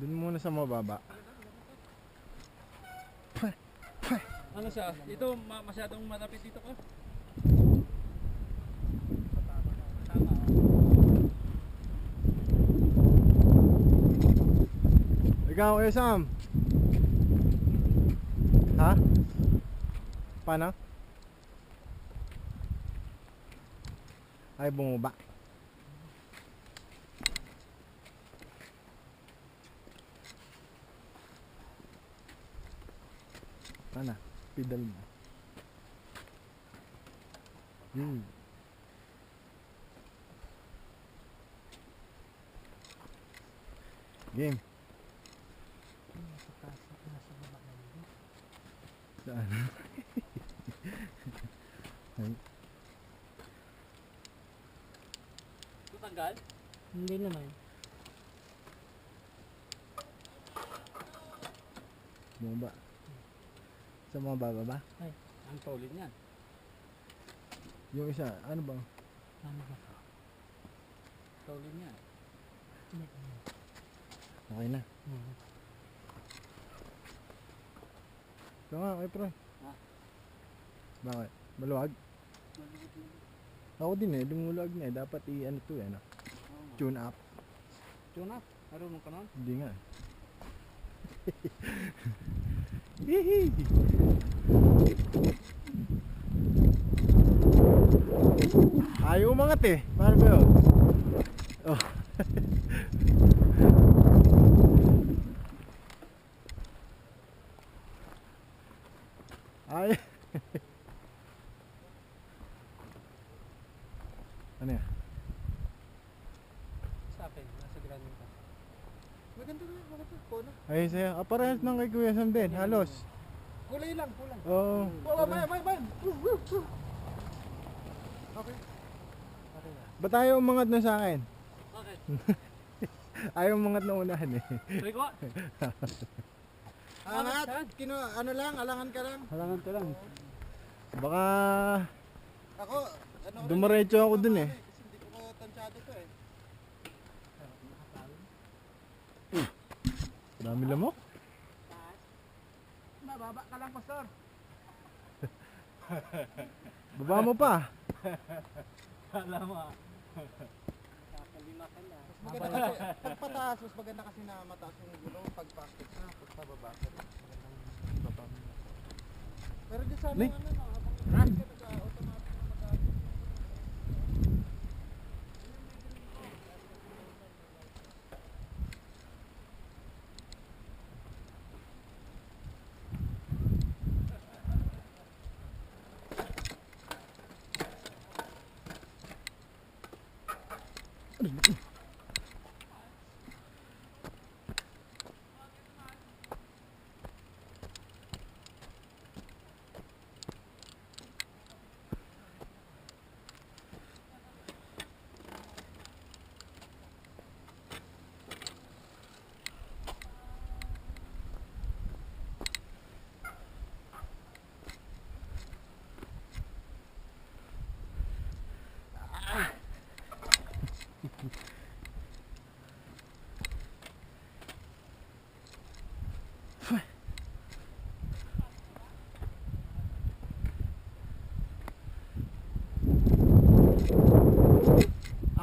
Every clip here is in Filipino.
Dun muna sa mababa. Ano siya? Ito masyadong malapit dito ka? Ikaw, Sam. Ha? Paano? Ay, bumaba. Ano? Pedal mo. Game. Saan? Tutanggal? Hindi naman. Bumaba. Sa mga bababa? Ay, Ang solid niyan. Yung isa, ano bang? ano ba? Solid niyan. Okay na. Ito nga, kay pre. Ha? Bakit? Maluwag? Ako din eh, lumulag na eh. Dapat i-ano to eh, no? Tune up. Tune up? Marunong ka nun? Hindi nga. Hihi! Ayaw umangat eh. Paano ba yun? Oh. Ay. Ano yan? Sa akin, nasa ground ka. Maganda na, maganda. Kono. Ay, sa'yo. Parehas ng kay Kuya Sam din. Halos. Kulay lang, kulay. Oo. Bayan. Okay. Ba't ayaw umangat na sa akin? Bakit? Ayaw umangat na unahan eh. Rico? Angat, ano lang, alangan ka lang. Halangan ko lang. Baka Ako, ano dumiretso ako dun eh. kasi hindi ko tansyado to eh. Dami lamok. Mababa ka lang, pastor. Baba mo pa. Kala mo ah. Mas maganda kasi, pag pataas, mas maganda kasi na mataas yung gulong pag basket na, pag pababa ka rin. Magandang baba. Pero di sana Lay. ano, basket na automatic na mataas.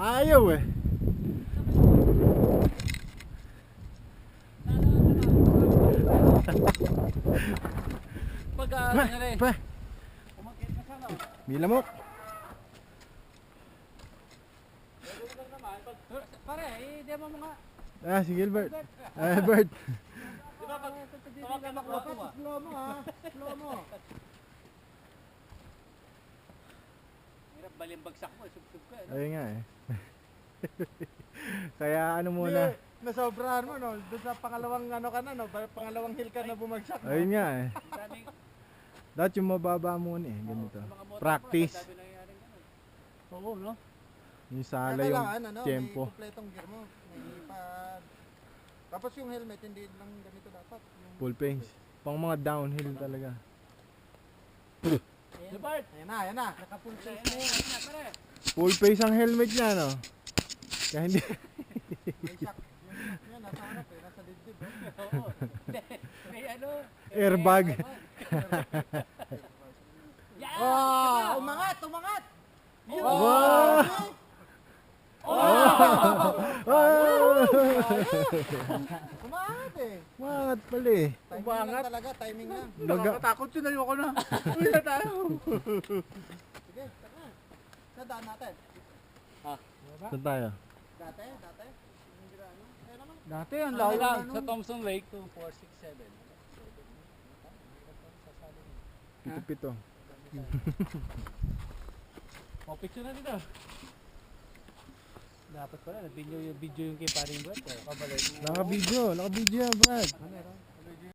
Ayaw eh. Pag Pa, nangyari, pa. umakit ka sana. May lamok. Gagawin lang naman. Pare, i-demo mo nga. Ah, si Gilbert. Bert. Di ba pag umakit na kuha mo ah. Slow mo ha, slow mo. Hirap baling bagsak mo, sub-sub ka. Ayun nga eh. Kaya ano muna. Nasobrahan mo no, doon sa pangalawang ano ka na no, pangalawang hill ka na bumagsak. Ayun nga eh. Daming Dapat yung mababa muna eh. Ganito. mga motor Practice. mo, dami nangyayaring ganun. Oo, no? Yung sala yung Kailangan ano, tempo. may kompletong gear mo. May pad. Tapos yung helmet hindi lang ganito dapat. Yung Full face. Pang mga downhill talaga. Gilbert! Ayan na. Naka-full face na yan. Pare! Full face ang helmet niya no. Kaya hindi. May shock. Yung nasa harap eh, nasa dibdib. Oo. May ano? Airbag. Yan! Oh, umangat, umangat. Wow! Umangat eh. Mangat pala eh. Timing lang talaga, timing lang. Nakakatakot yun, ayoko na. Uwi na tayo. Sige, tara. Sa daan natin. Saan tayo? Dati. Hindi na ano. Ayun naman. Dati ang layo lang. Sa Thompson Lake, 2467. Pito-pito. O, picture na dito. Dapat pala, nag-video yung kay paring Brad. Pabalik. Naka-video yan, Brad. Meron.